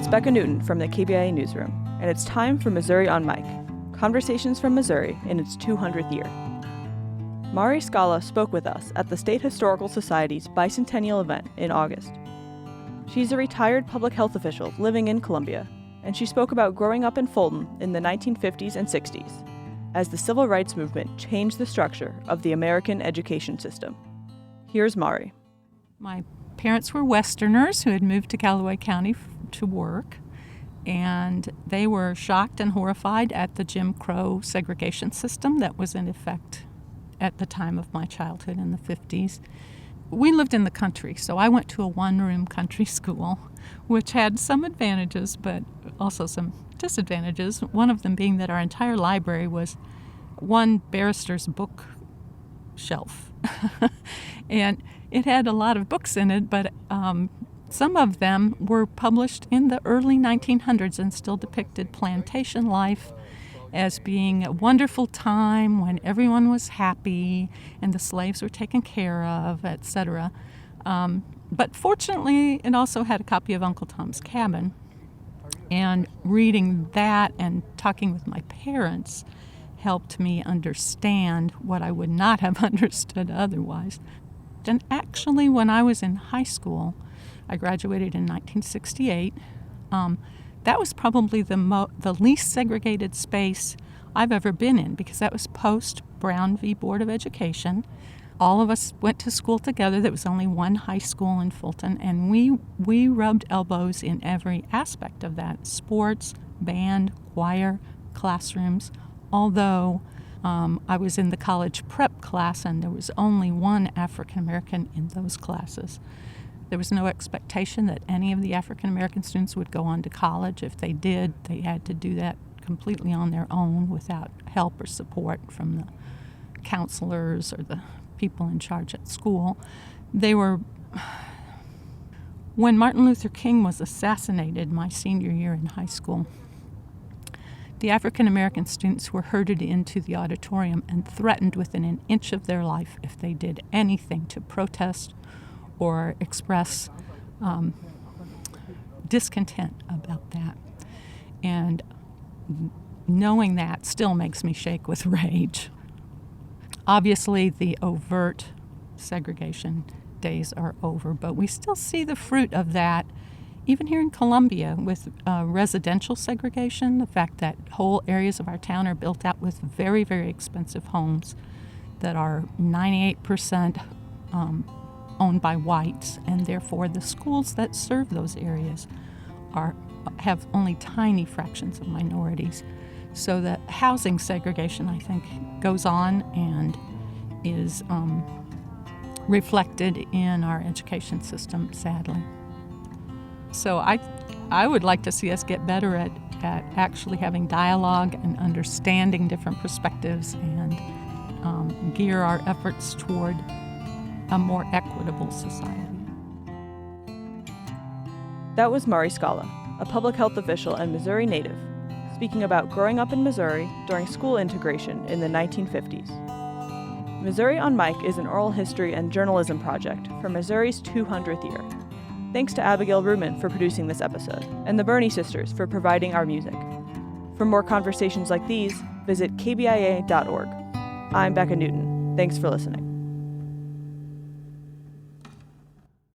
It's Becca Newton from the KBIA Newsroom, and it's time for Missouri on Mic, conversations from Missouri in its 200th year. Mahree Skala spoke with us at the State Historical Society's bicentennial event in August. She's a retired public health official living in Columbia, and she spoke about growing up in Fulton in the 1950s and 60s, as the civil rights movement changed the structure of the American education system. Here's Mahree. My parents were Westerners who had moved to Callaway County to work, and they were shocked and horrified at the Jim Crow segregation system that was in effect at the time of my childhood in the 50s. We lived in the country, so I went to a one-room country school, which had some advantages, but also some disadvantages, one of them being that our entire library was one barrister's bookshelf. And it had a lot of books in it, but some of them were published in the early 1900s and still depicted plantation life as being a wonderful time when everyone was happy and the slaves were taken care of, etc. But fortunately, it also had a copy of Uncle Tom's Cabin. And reading that and talking with my parents helped me understand what I would not have understood otherwise. And actually, when I was in high school, I graduated in 1968. That was probably the least segregated space I've ever been in, because that was post Brown v. Board of Education. All of us went to school together. There was only one high school in Fulton, and we rubbed elbows in every aspect of that: sports, band, choir, classrooms. Although I was in the college prep class, and there was only one African American in those classes. There was no expectation that any of the African American students would go on to college. If they did, they had to do that completely on their own without help or support from the counselors or the people in charge at school. When Martin Luther King was assassinated my senior year in high school, the African American students were herded into the auditorium and threatened within an inch of their life if they did anything to protest or express discontent about that. And knowing that still makes me shake with rage. Obviously, the overt segregation days are over, but we still see the fruit of that even here in Columbia with residential segregation, the fact that whole areas of our town are built out with very, very expensive homes that are 98% owned by whites, and therefore the schools that serve those areas have only tiny fractions of minorities. So the housing segregation, I think, goes on and is reflected in our education system, sadly. So I would like to see us get better at actually having dialogue and understanding different perspectives and gear our efforts toward a more equitable society. That was Mahree Skala, a public health official and Missouri native, speaking about growing up in Missouri during school integration in the 1950s. Missouri on Mic is an oral history and journalism project for Missouri's 200th year. Thanks to Abigail Ruman for producing this episode, and the Burney sisters for providing our music. For more conversations like these, visit kbia.org. I'm Becca Newton. Thanks for listening.